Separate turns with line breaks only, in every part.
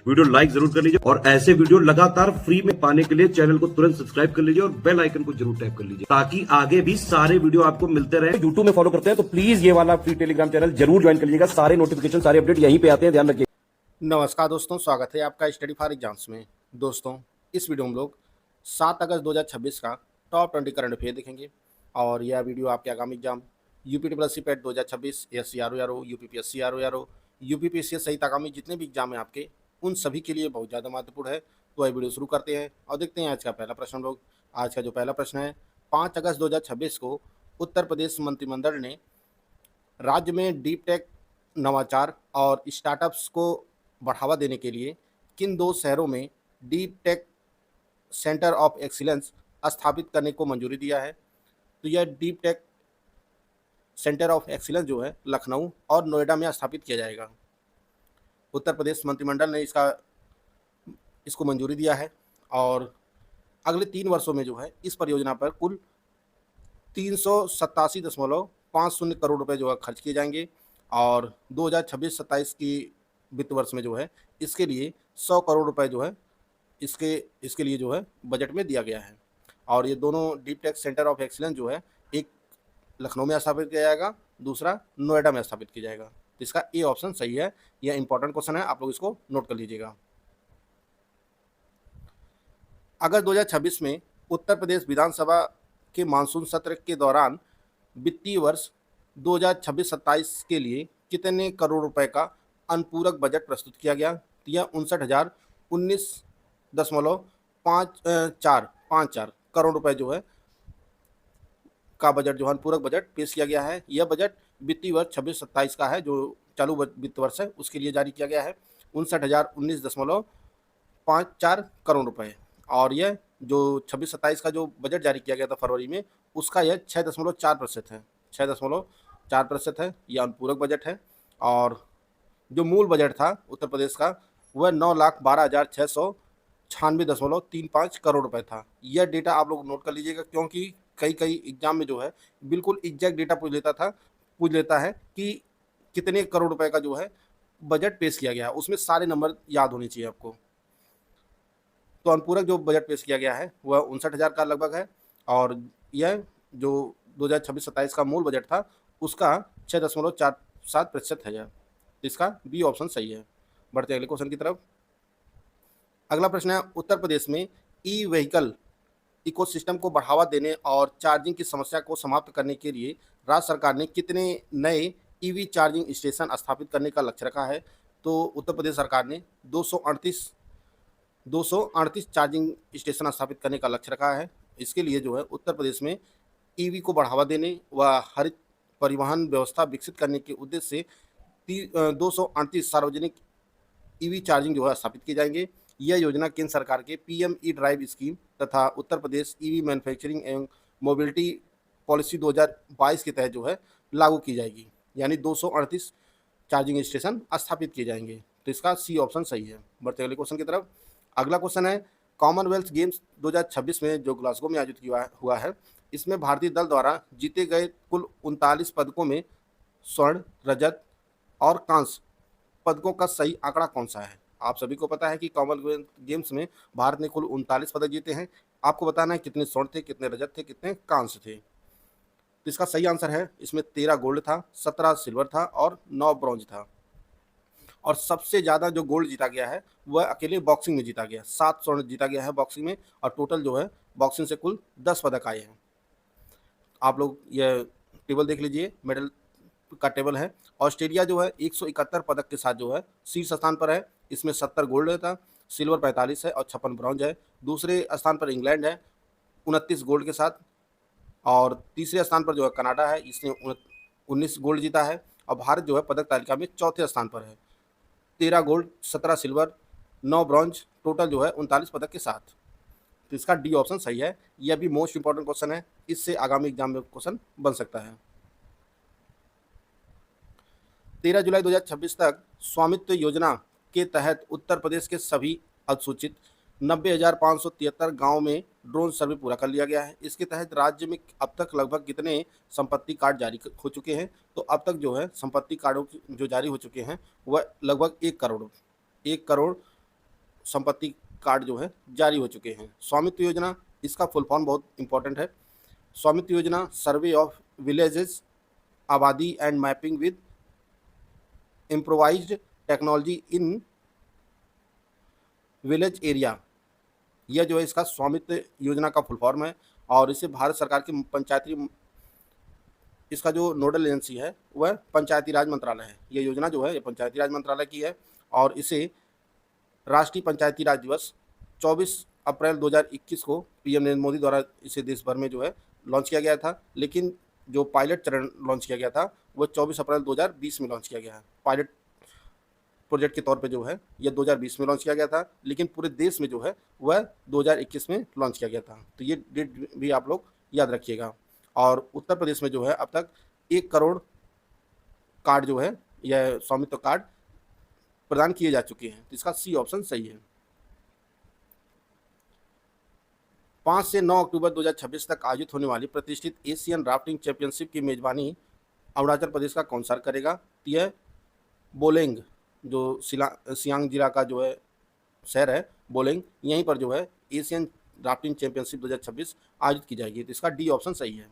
Video like जरूर कर लीजिए और ऐसे वीडियो लगातार फ्री में पाने के लिए चैनल को तुरंत सब्सक्राइब कर लीजिए और बेल आइकन को जरूर टैप कर लीजिए ताकि आगे भी सारे वीडियो आपको मिलते रहे। यूट्यूब में फॉलो करते हैं तो प्लीज ये वाला फ्री टेलीग्राम चैनल जरूर ज्वाइन कर लीजिएगा। सारे नोटिफिकेशन सारे अपडेट यहीं पे आते हैं, ध्यान रखिए।
नमस्कार दोस्तों, स्वागत है आपका स्टडी फॉर एग्जाम्स में। दोस्तों, इस वीडियो में हम लोग 7 अगस्त 2026 का टॉप 20 करंट अफेयर देखेंगे और यह वीडियो आपके आगामी एग्जाम यूपी पेट 2026, SCRO, UPPSC UPPSC सहित आगामी जितने भी एग्जाम हैं आपके, उन सभी के लिए बहुत ज़्यादा महत्वपूर्ण है। तो यह वीडियो शुरू करते हैं और देखते हैं आज का पहला प्रश्न। हम लोग आज का जो पहला प्रश्न है, 5 अगस्त 2026 को उत्तर प्रदेश मंत्रिमंडल ने राज्य में डीप टेक नवाचार और स्टार्टअप्स को बढ़ावा देने के लिए किन 2 शहरों में deep tech centre of excellence स्थापित करने को मंजूरी दिया है। तो यह deep tech centre of excellence जो है लखनऊ और नोएडा में स्थापित किया जाएगा। उत्तर प्रदेश मंत्रिमंडल ने इसको मंजूरी दिया है और अगले 3 वर्षों में जो है इस परियोजना पर कुल 387.50 करोड़ रुपए जो है खर्च किए जाएंगे और 2026-27 की वित्त वर्ष में जो है इसके लिए 100 करोड़ रुपए जो है इसके लिए जो है बजट में दिया गया है। और ये दोनों deep tech centre of excellence जो है, एक लखनऊ में स्थापित किया जाएगा, दूसरा नोएडा में स्थापित किया जाएगा। तो इसका ए ऑप्शन सही है। यह इंपॉर्टेंट क्वेश्चन है, आप लोग इसको नोट कर लीजिएगा। अगस्त 2026 में उत्तर प्रदेश विधानसभा के मानसून सत्र के दौरान वित्तीय वर्ष 2026-27 के लिए कितने करोड़ रुपए का अनुपूरक बजट प्रस्तुत किया गया। तो यह 59,019.54 करोड़ रुपए जो है का बजट जो है अनुपूरक बजट पेश किया गया है। यह बजट वित्तीय वर्ष 26-27 का है, जो चालू वित्त वर्ष है उसके लिए जारी किया गया है। 59,019.54 करोड़ रुपए। और यह जो 26-27 का जो बजट जारी किया गया था फरवरी में, उसका यह 6.4% है। 6.4% है, यह अनुपूरक बजट है। और जो मूल बजट था उत्तर प्रदेश का, वह 9,12,696.35 करोड़ रुपए था। यह डेटा आप लोग नोट कर लीजिएगा, क्योंकि कई एग्जाम में जो है बिल्कुल एग्जैक्ट डेटा पूछ लेता है कि कितने करोड़ रुपए का जो है बजट पेश किया गया है, उसमें सारे नंबर याद होने चाहिए आपको। तो अनुपूरक जो बजट पेश किया गया है वह 59,000 का लगभग है और यह जो 2026-27 का मूल बजट था उसका 6.47% है। इसका बी ऑप्शन सही है। बढ़ते अगले क्वेश्चन की तरफ। अगला प्रश्न है, उत्तर प्रदेश में ई व्हीकल इकोसिस्टम को बढ़ावा देने और चार्जिंग की समस्या को समाप्त करने के लिए राज्य सरकार ने कितने नए ईवी चार्जिंग स्टेशन स्थापित करने का लक्ष्य रखा है। तो उत्तर प्रदेश सरकार ने 238 चार्जिंग स्टेशन स्थापित करने का लक्ष्य रखा है। इसके लिए जो है उत्तर प्रदेश में ईवी को बढ़ावा देने व हरित परिवहन व्यवस्था विकसित करने के उद्देश्य से 238 सार्वजनिक ईवी चार्जिंग जो है स्थापित किए जाएंगे। यह योजना केंद्र सरकार के PM ई ड्राइव स्कीम तथा उत्तर प्रदेश ईवी मैन्युफैक्चरिंग एवं मोबिलिटी पॉलिसी 2022 के तहत जो है लागू की जाएगी। यानी 238 चार्जिंग स्टेशन स्थापित किए जाएंगे। तो इसका सी ऑप्शन सही है। बढ़ते अगले क्वेश्चन की तरफ। अगला क्वेश्चन है, कॉमनवेल्थ गेम्स 2026 में जो ग्लासगो में आयोजित हुआ है, इसमें भारतीय दल द्वारा जीते गए कुल 39 पदकों में स्वर्ण, रजत और कांस्य पदकों का सही आंकड़ा कौन सा है। आप सभी को पता है कि कॉमनवेल्थ गेम्स में भारत ने कुल 39 पदक जीते हैं। आपको बताना है कितने स्वर्ण थे, कितने रजत थे, कितने कांस्य थे। तो इसका सही आंसर है, इसमें 13 गोल्ड था, 17 सिल्वर था और 9 ब्रॉन्ज था। और सबसे ज़्यादा जो गोल्ड जीता गया है वह अकेले बॉक्सिंग में जीता गया, 7 स्वर्ण जीता गया है बॉक्सिंग में। और टोटल जो है बॉक्सिंग से कुल 10 पदक आए हैं। आप लोग यह टेबल देख लीजिए, मेडल का टेबल है। ऑस्ट्रेलिया जो है 171 पदक के साथ जो है शीर्ष स्थान पर है। इसमें 70 गोल्ड था, सिल्वर 45 है और 56 ब्रॉन्ज है। दूसरे स्थान पर इंग्लैंड है 29 गोल्ड के साथ। और तीसरे स्थान पर जो है कनाडा है, इसने 19 गोल्ड जीता है। और भारत जो है पदक तालिका में चौथे स्थान पर है, 13 गोल्ड, 17 सिल्वर, 9 ब्रॉन्ज, टोटल जो है 39 पदक के साथ। तो इसका डी ऑप्शन सही है। यह भी मोस्ट इंपॉर्टेंट क्वेश्चन है, इससे आगामी एग्जाम में क्वेश्चन बन सकता है। 13 जुलाई 2026 तक स्वामित्व योजना के तहत उत्तर प्रदेश के सभी अनुसूचित 90,573 गाँव में ड्रोन सर्वे पूरा कर लिया गया है। इसके तहत राज्य में अब तक लगभग कितने संपत्ति कार्ड जारी हो चुके हैं। तो अब तक जो है संपत्ति कार्डों जो जारी हो चुके हैं वह लगभग 1 करोड़ संपत्ति कार्ड जो है जारी हो चुके हैं। स्वामित्व योजना, इसका फुल फॉर्म बहुत इंपॉर्टेंट है। स्वामित्व योजना सर्वे ऑफ विलेजेस, आबादी and mapping with improvised technology in village area. यह जो है इसका स्वामित्व योजना का फुल फॉर्म है और इसे भारत सरकार की पंचायती, इसका जो नोडल एजेंसी है वह पंचायती राज मंत्रालय है। यह योजना जो है ये पंचायती राज मंत्रालय की है और इसे राष्ट्रीय पंचायती राज दिवस 24 अप्रैल 2021 को पीएम नरेंद्र मोदी द्वारा इसे देश भर में जो है लॉन्च किया गया था, लेकिन जो पायलट चरण लॉन्च किया गया था वह 24 अप्रैल 2020 में लॉन्च किया गया है। पायलट प्रोजेक्ट के तौर पे जो है यह 2020 में लॉन्च किया गया था, लेकिन पूरे देश में जो है वह 2021 में लॉन्च किया गया था। तो ये डेट भी आप लोग याद रखिएगा। और उत्तर प्रदेश में जो है अब तक 1 करोड़ कार्ड जो है यह स्वामित्व कार्ड प्रदान किए जा चुके हैं। तो इसका सी ऑप्शन सही है। 5 से 9 अक्टूबर 2026 तक आयोजित होने वाली प्रतिष्ठित एशियन राफ्टिंग चैंपियनशिप की मेजबानी अरुणाचल प्रदेश का कौन सा करेगा? तो यह बोलेंग, जो सियांग जिला का जो है शहर है बोलेंग, यहीं पर जो है एशियन राफ्टिंग चैंपियनशिप 2026 आयोजित की जाएगी। तो इसका डी ऑप्शन सही है।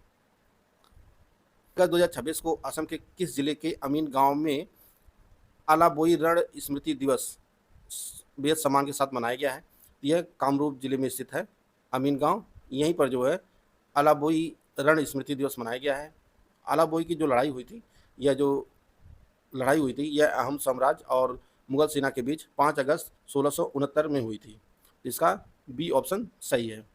अगस्त 2026 को असम के किस जिले के अमीन गांव में अलाबोई रण स्मृति दिवस बेहद सम्मान के साथ मनाया गया है? यह कामरूप जिले में स्थित है अमीन गांव, यहीं पर जो है अलाबोई रण स्मृति दिवस मनाया गया है। अलाबोई की जो लड़ाई हुई थी, यह अहम साम्राज्य और मुगल सेना के बीच 5 अगस्त 1669 में हुई थी। इसका बी ऑप्शन सही है।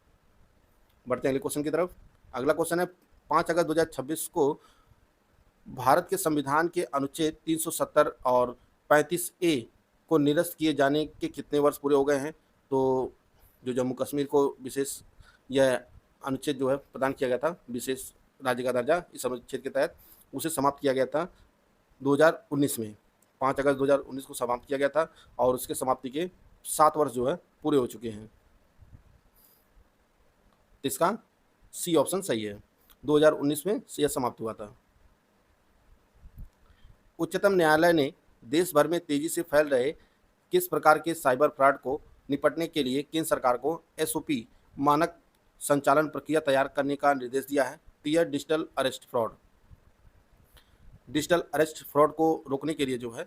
बढ़ते हैं अगले क्वेश्चन की तरफ। अगला क्वेश्चन है 5 अगस्त 2026 को भारत के संविधान के अनुच्छेद 370 और 35A को निरस्त किए जाने के कितने वर्ष पूरे हो गए हैं? तो जो जम्मू कश्मीर को विशेष यह अनुच्छेद जो है प्रदान किया गया था, विशेष राज्य का दर्जा, इस अनुच्छेद के तहत उसे समाप्त किया गया था 2019 में। 5 अगस्त 2019 को समाप्त किया गया था और उसके समाप्ति के 7 वर्ष जो है पूरे हो चुके हैं। इसका सी ऑप्शन सही है। 2019 में यह समाप्त हुआ था। उच्चतम न्यायालय ने देश भर में तेजी से फैल रहे किस प्रकार के साइबर फ्रॉड को निपटने के लिए केंद्र सरकार को एसओपी मानक संचालन प्रक्रिया तैयार करने का निर्देश दिया है? तो यह डिजिटल अरेस्ट फ्रॉड को रोकने के लिए जो है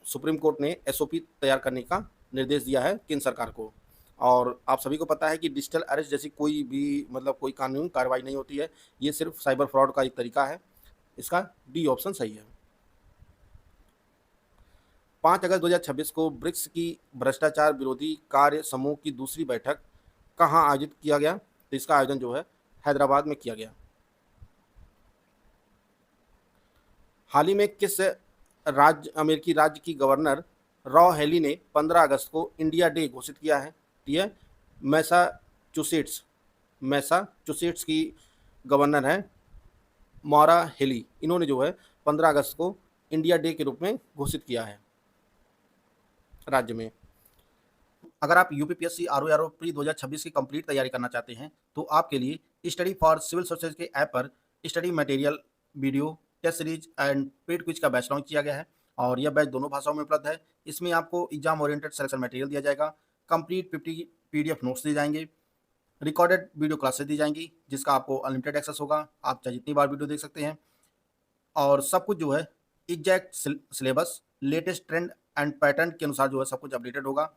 सुप्रीम कोर्ट ने एसओपी तैयार करने का निर्देश दिया है केंद्र सरकार को। और आप सभी को पता है कि डिजिटल अरेस्ट जैसी कोई भी कोई कानूनी कार्रवाई नहीं होती है, ये सिर्फ साइबर फ्रॉड का एक तरीका है। इसका डी ऑप्शन सही है। 5 अगस्त 2026 को ब्रिक्स की भ्रष्टाचार विरोधी कार्य समूह की दूसरी बैठक कहाँ आयोजित किया गया? तो इसका आयोजन जो है हैदराबाद में किया गया। हाल ही में किस अमेरिकी राज्य की गवर्नर रॉ हेली ने 15 अगस्त को इंडिया डे घोषित किया है? यह मैसाचुसेट्स की गवर्नर है मौरा हेली। इन्होंने जो है 15 अगस्त को इंडिया डे के रूप में घोषित किया है राज्य में। अगर आप यूपीपीएससी आरओ प्री 2026 की कंप्लीट तैयारी करना चाहते हैं तो आपके लिए स्टडी फॉर सिविल सर्विसेज के ऐप पर study material, video, test series and paid quiz का बैच लॉन्च किया गया है और यह बैच दोनों भाषाओं में उपलब्ध है। इसमें आपको एग्जाम ओरिएंटेड सिलेक्शन मटेरियल दिया जाएगा, कंप्लीट 50 पीडीएफ नोट्स दिए जाएंगे, रिकॉर्डेड वीडियो क्लासेस दी जाएंगी जिसका आपको अनलिमिटेड एक्सेस होगा, आप चाहे जितनी बार वीडियो देख सकते हैं। और सब कुछ जो है exact syllabus, latest trend and pattern के अनुसार जो है सब कुछ अपडेटेड होगा।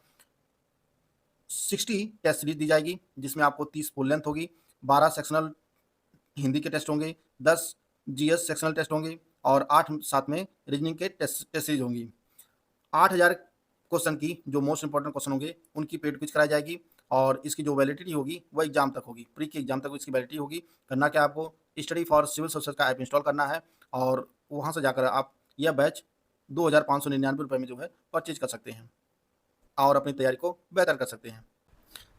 60 टेस्ट सीरीज दी जाएगी जिसमें आपको 30 फुल लेंथ होगी, 12 सेक्शनल हिंदी के टेस्ट होंगे, 10 जीएस सेक्शनल टेस्ट होंगे और 8 साथ में रीजनिंग के टेस्ट सीरीज होंगी। 8000 क्वेश्चन की जो मोस्ट इंपॉर्टेंट क्वेश्चन होंगे उनकी पेड क्विज कराई जाएगी और इसकी जो वैलिडिटी होगी वह एग्जाम तक होगी, प्री के एग्जाम तक इसकी वैलिडिटी होगी। करना क्या, आपको स्टडी फॉर सिविल सर्विसेज का ऐप इंस्टॉल करना है और वहाँ से जाकर आप यह बैच 2599 रुपये में जो है परचेज कर सकते हैं और अपनी तैयारी को बेहतर कर सकते हैं।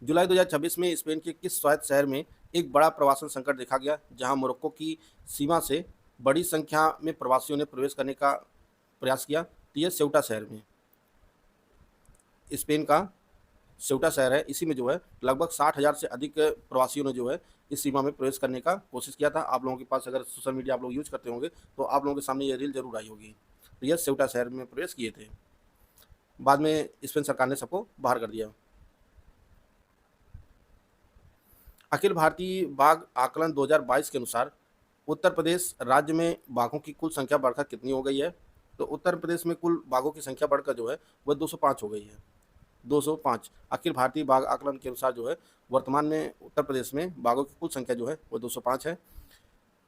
जुलाई 2026 में स्पेन के किस स्वायत्त शहर में एक बड़ा प्रवासन संकट देखा गया, जहां मोरक्को की सीमा से बड़ी संख्या में प्रवासियों ने प्रवेश करने का प्रयास किया? तो यह सेउटा शहर में, स्पेन का सेउटा शहर है, इसी में जो है लगभग 60,000 से अधिक प्रवासियों ने जो है इस सीमा में प्रवेश करने का कोशिश किया था। आप लोगों के पास अगर सोशल मीडिया आप लोग यूज करते होंगे तो आप लोगों के सामने ये रील जरूर आई होगी। तो यह सेउटा शहर में प्रवेश किए थे। बाद में स्पेन सरकार ने सबको बाहर कर दिया। अखिल भारतीय बाघ आकलन 2022 के अनुसार उत्तर प्रदेश राज्य में बाघों की कुल संख्या बढ़कर कितनी हो गई है? तो उत्तर प्रदेश में कुल बाघों की संख्या बढ़कर जो है वह 205 हो गई है। 205 अखिल भारतीय बाघ आकलन के अनुसार जो है वर्तमान में उत्तर प्रदेश में बाघों की कुल संख्या जो है वह 205 है।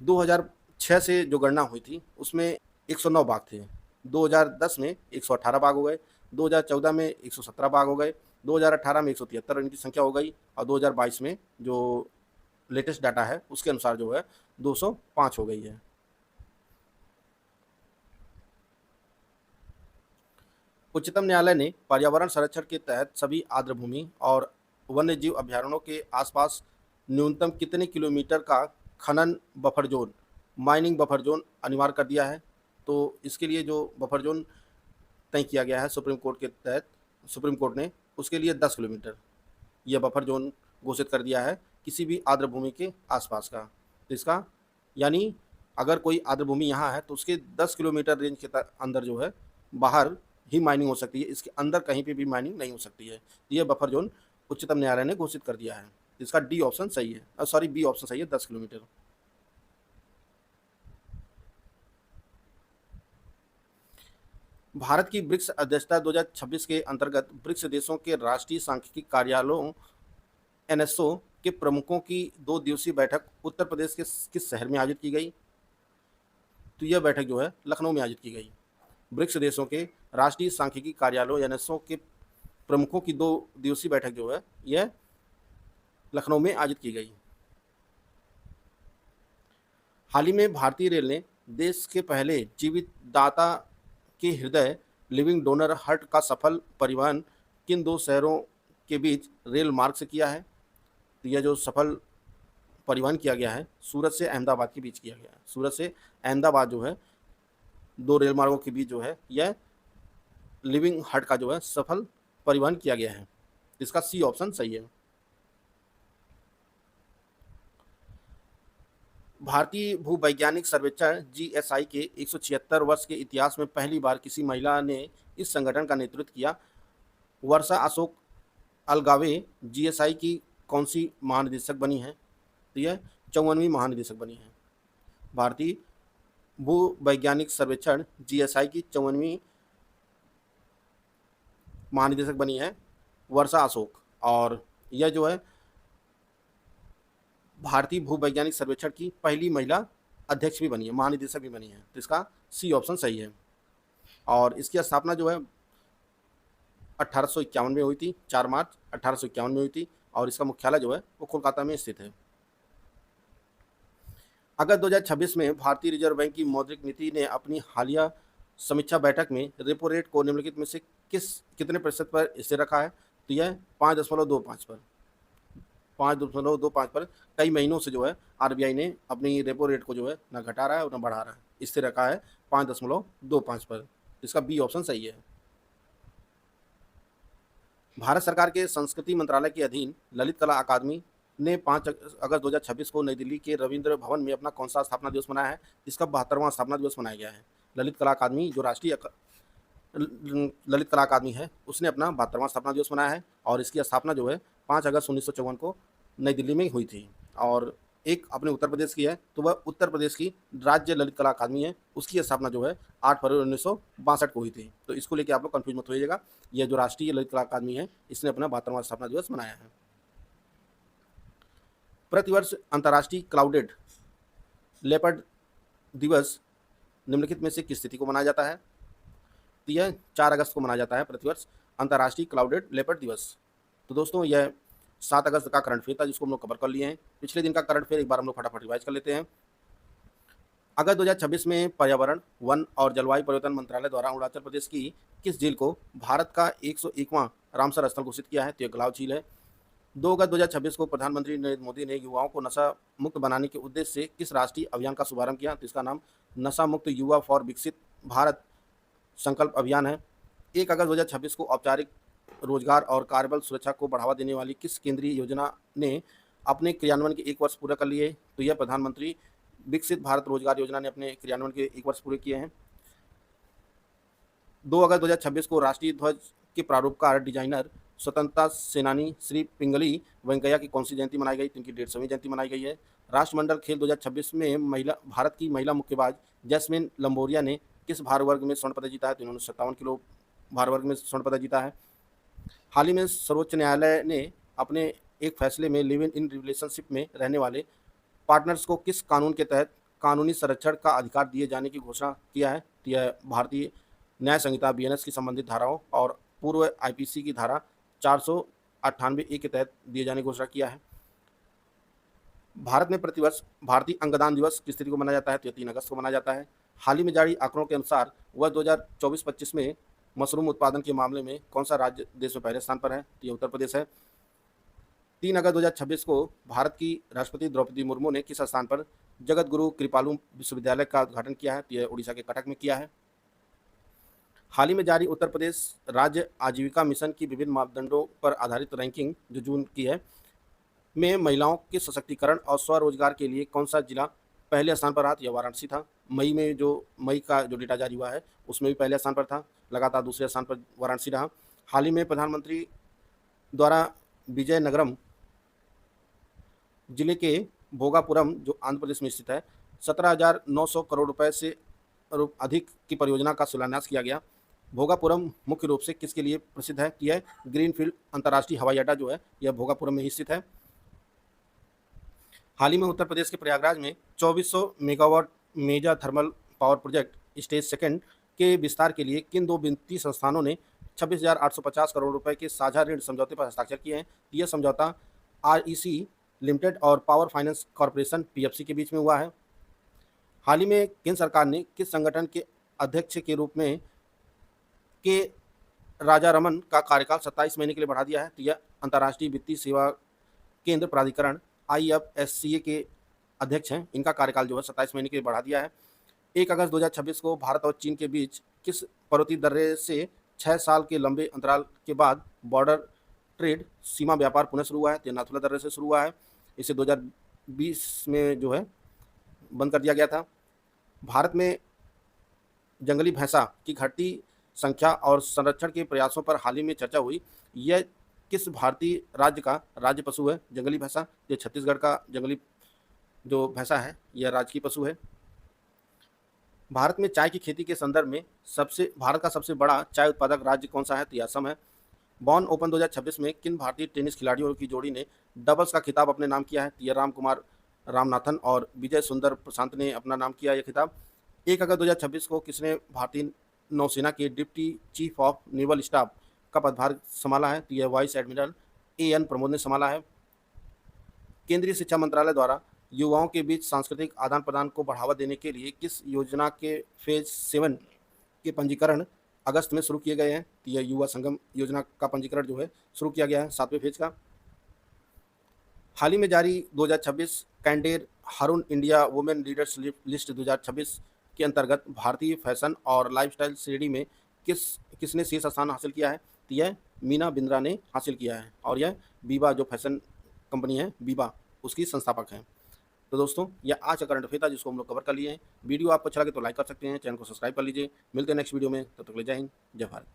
2006 से जो गणना हुई थी उसमें 109 बाघ थे। 2010 में 118 बाघ हो गए। 2014 में 117 बाघ हो गए। 2018 में 173 इनकी संख्या हो गई और 2022 में जो लेटेस्ट डाटा है उसके अनुसार जो है 205 हो गई है। उच्चतम न्यायालय ने पर्यावरण संरक्षण के तहत सभी आर्द्रभूमि और वन्यजीव अभयारण्यों के आसपास न्यूनतम कितने किलोमीटर का खनन buffer zone, mining buffer zone अनिवार्य कर दिया है? तो इसके लिए जो बफर जोन तय किया गया है सुप्रीम कोर्ट के तहत, सुप्रीम कोर्ट ने उसके लिए 10 किलोमीटर यह बफर जोन घोषित कर दिया है किसी भी आर्द्रभूमि के आसपास का। तो इसका यानी अगर कोई आर्द्रभूमि यहाँ है तो उसके 10 किलोमीटर रेंज के अंदर जो है बाहर ही माइनिंग हो सकती है, इसके अंदर कहीं पे भी माइनिंग नहीं हो सकती है। यह बफर जोन उच्चतम न्यायालय ने घोषित कर दिया है। इसका डी ऑप्शन सही है, सॉरी बी ऑप्शन सही है, 10 किलोमीटर। भारत की ब्रिक्स अध्यक्षता 2026 के अंतर्गत ब्रिक्स देशों के राष्ट्रीय सांख्यिकी कार्यालयों एनएसओ के प्रमुखों की 2 दिवसीय बैठक उत्तर प्रदेश के किस शहर में आयोजित की गई? तो यह बैठक जो है लखनऊ में आयोजित की गई। ब्रिक्स देशों के राष्ट्रीय सांख्यिकी कार्यालयों एनएसओ के प्रमुखों की 2 दिवसीय बैठक जो है यह लखनऊ में आयोजित की गई। हाल ही में भारतीय रेल ने देश के पहले जीवित दाता के हृदय लिविंग डोनर हार्ट का सफल परिवहन किन 2 शहरों के बीच रेल मार्ग से किया है? तो यह जो सफल परिवहन किया गया है सूरत से अहमदाबाद के बीच किया गया है। सूरत से अहमदाबाद जो है 2 रेल मार्गों के बीच जो है यह लिविंग हार्ट का जो है सफल परिवहन किया गया है। इसका सी ऑप्शन सही है। भारतीय भूवैज्ञानिक सर्वेक्षण जीएसआई के 176 वर्ष के इतिहास में पहली बार किसी महिला ने इस संगठन का नेतृत्व किया। वर्षा अशोक अलगावे जीएसआई की कौन सी महानिदेशक बनी है? तो यह 54वीं महानिदेशक बनी है। भारतीय भूवैज्ञानिक सर्वेक्षण जीएसआई की 54वीं महानिदेशक बनी है वर्षा अशोक, और यह जो है भारतीय भूवैज्ञानिक सर्वेक्षण की पहली महिला अध्यक्ष भी बनी है, महानिदेशक भी बनी है। तो इसका सी ऑप्शन सही है। और इसकी स्थापना जो है 1851 में हुई थी, 4 मार्च 1851 में हुई थी, और इसका मुख्यालय जो है वो कोलकाता में स्थित है। अगस्त 2026 में भारतीय रिजर्व बैंक की मौद्रिक नीति ने अपनी हालिया समीक्षा बैठक में रेपो रेट को निम्नलिखित में से कितने प्रतिशत पर स्थिर रखा है? तो यह 5.25 पर 5.25 पर कई महीनों से जो है आरबीआई ने अपनी रेपो रेट को जो है ना घटा रहा है और ना बढ़ा रहा है, स्थिर रखा है 5.25 पर। इसका बी ऑप्शन सही है। भारत सरकार के संस्कृति मंत्रालय के अधीन ललित कला अकादमी ने 5 अगस्त 2026 को नई दिल्ली के रविंद्र भवन में अपना कौन सा स्थापना दिवस मनाया है? इसका 72वां स्थापना दिवस मनाया गया है। ललित कला अकादमी जो राष्ट्रीय ललित कला अकादमी है उसने अपना 72वां स्थापना दिवस मनाया है, और इसकी स्थापना जो है 5 अगस्त 1954 को नई दिल्ली में हुई थी। और एक अपने उत्तर प्रदेश की है, तो वह उत्तर प्रदेश की राज्य ललित कला अकादमी है, उसकी स्थापना जो है 8 फरवरी 1962 को हुई थी। तो इसको लेकर आप लोग कंफ्यूज मत होइएगा, यह जो राष्ट्रीय ललित कला अकादमी है इसने अपना 72वां स्थापना दिवस मनाया है। प्रतिवर्ष अंतर्राष्ट्रीय क्लाउडेड लेपर्ड दिवस निम्नलिखित में से किस तिथि को मनाया जाता है? तो यह 4 अगस्त को मनाया जाता है प्रतिवर्ष अंतर्राष्ट्रीय क्लाउडेड लेपर्ड दिवस। तो दोस्तों यह 7 अगस्त का करंट फेयर था जिसको हम लोग कवर कर लिए हैं। पिछले दिन का करंट फेयर एक बार हम लोग फटाफट रिवाइज कर लेते हैं। अगस्त 2026 में पर्यावरण, वन और जलवायु परिवर्तन मंत्रालय द्वारा अरुणाचल प्रदेश की किस झील को भारत का 101वां रामसर स्थल घोषित किया है? तो यह गलाव झील है। 2 अगस्त 2026 को प्रधानमंत्री नरेंद्र मोदी ने युवाओं को नशा मुक्त बनाने के उद्देश्य से किस राष्ट्रीय अभियान का शुभारंभ किया? तो इसका नाम नशा मुक्त युवा फॉर विकसित भारत संकल्प अभियान है। 1 अगस्त 2026 को औपचारिक रोजगार और कार्यबल सुरक्षा को बढ़ावा देने वाली किस केंद्रीय योजना ने अपने क्रियान्वयन के 1 वर्ष पूरा कर लिए? तो यह प्रधानमंत्री विकसित भारत रोजगार योजना ने अपने क्रियान्वयन के 1 वर्ष पूरे किए हैं। 2 अगस्त 2026 को राष्ट्रीय ध्वज के प्रारूपकार डिजाइनर स्वतंत्रता सेनानी श्री पिंगली वेंकैया की कौन सी जयंती मनाई गई? तो इनकी 150वीं जयंती मनाई गई है। राष्ट्रमंडल खेल 2026 में भारत की महिला मुक्केबाज जैस्मिन लंबोरिया ने किस भार वर्ग में स्वर्ण पदक जीता है? तो इन्होंने 57 किलो भार वर्ग में स्वर्ण पदक जीता है। हाल ही में सर्वोच्च न्यायालय ने अपने एक फैसले में लिव इन रिलेशनशिप में रहने वाले पार्टनर्स को किस कानून के तहत कानूनी संरक्षण का अधिकार दिए जाने की घोषणा किया है? यह भारतीय न्याय संहिता बीएनएस की संबंधित धाराओं और पूर्व आईपीसी की धारा 498 ए के तहत दिए जाने की घोषणा किया है। भारत में प्रतिवर्ष भारतीय अंगदान दिवस किस तिथि को मनाया जाता है? तो 3 अगस्त को मनाया जाता है। हाल ही में जारी आंकड़ों के अनुसार वर्ष 2024-25 में मशरूम उत्पादन के मामले में कौन सा राज्य देश में पहले स्थान पर है? तो ये उत्तर प्रदेश है। 3 अगस्त 2026 को भारत की राष्ट्रपति द्रौपदी मुर्मू ने किस स्थान पर जगत गुरु कृपालु विश्वविद्यालय का उद्घाटन किया है? तो यह उड़ीसा के कटक में किया है। हाल ही में जारी उत्तर प्रदेश राज्य आजीविका मिशन की विभिन्न मापदंडों पर आधारित रैंकिंग जो जून की है में महिलाओं के सशक्तिकरण और स्वरोजगार के लिए कौन सा जिला पहले स्थान पर रहा? तो यह वाराणसी था। मई का जो डेटा जारी हुआ है उसमें भी पहले स्थान पर था। लगातार दूसरे स्थान पर वाराणसी रहा। हाल ही में प्रधानमंत्री द्वारा विजयनगरम जिले के भोगापुरम जो आंध्र प्रदेश में स्थित है 17,900 करोड़ रुपए से अधिक की परियोजना का शिलान्यास किया गया। भोगापुरम मुख्य रूप से किसके लिए प्रसिद्ध है? यह ग्रीनफील्ड अंतर्राष्ट्रीय हवाई अड्डा जो है यह भोगापुरम में ही स्थित है। हाल ही में उत्तर प्रदेश के प्रयागराज में 2400 megawatt mega thermal power project stage second के विस्तार के लिए किन 2 वित्तीय संस्थानों ने 26,850 करोड़ रुपए के साझा ऋण समझौते पर हस्ताक्षर किए हैं? यह समझौता REC लिमिटेड और पावर फाइनेंस कॉरपोरेशन PFC के बीच में हुआ है। हाल ही में केंद्र सरकार ने किस संगठन के अध्यक्ष के रूप में के राजा रमन का कार्यकाल 27 महीने के लिए बढ़ा दिया है? तो यह अंतर्राष्ट्रीय वित्तीय सेवा केंद्र प्राधिकरण IFSCA के अध्यक्ष हैं। इनका कार्यकाल जो है 27 महीने के लिए बढ़ा दिया है। 1 अगस्त 2026 को भारत और चीन के बीच किस पर्वतीय दर्रे से 6 साल के लंबे अंतराल के बाद बॉर्डर ट्रेड सीमा व्यापार पुनः शुरू हुआ है? तो नाथुला दर्रे से शुरू हुआ है। इसे 2020 में जो है बंद कर दिया गया था। भारत में जंगली भैंसा की घटती संख्या और संरक्षण के प्रयासों पर हाल ही में चर्चा हुई। यह किस भारतीय राज्य का राज्य पशु है? जंगली भैंसा ये छत्तीसगढ़ का जंगली जो भैंसा है यह राजकीय पशु है। भारत में चाय की खेती के संदर्भ में भारत का सबसे बड़ा चाय उत्पादक राज्य कौन सा है? तो असम है। बॉन ओपन 2026 में किन भारतीय टेनिस खिलाड़ियों की जोड़ी ने डबल्स का खिताब अपने नाम किया है? तो रामकुमार रामनाथन और विजय सुंदर प्रशांत ने अपना नाम किया यह खिताब। 1 अगस्त 2026 को किसने भारतीय नौसेना के deputy chief of naval staff का पदभार संभाला है? तो यह वाइस एडमिरल AN प्रमोद ने संभाला है। केंद्रीय शिक्षा मंत्रालय द्वारा युवाओं के बीच सांस्कृतिक आदान प्रदान को बढ़ावा देने के लिए किस योजना के फेज 7 के पंजीकरण अगस्त में शुरू किए गए हैं? तो यह युवा संगम योजना का पंजीकरण जो है शुरू किया गया है 7वें फेज का। हाल ही में जारी 2026 कैंडेर हारून इंडिया वुमेन लीडर्स लिस्ट 2026 के अंतर्गत भारतीय फैशन और लाइफस्टाइल श्रेणी में किसने शीर्ष स्थान हासिल किया है? तो यह मीना बिंद्रा ने हासिल किया है और यह बीबा जो फैशन कंपनी है बीबा उसकी संस्थापक हैं। तो दोस्तों यह आज का करंट अफेयर था जिसको हम लोग कवर कर लिए हैं। वीडियो आपको अच्छा लगे तो लाइक कर सकते हैं, चैनल को सब्सक्राइब कर लीजिए। मिलते हैं नेक्स्ट वीडियो में, तब तक के लिए जय हिंद जय भारत।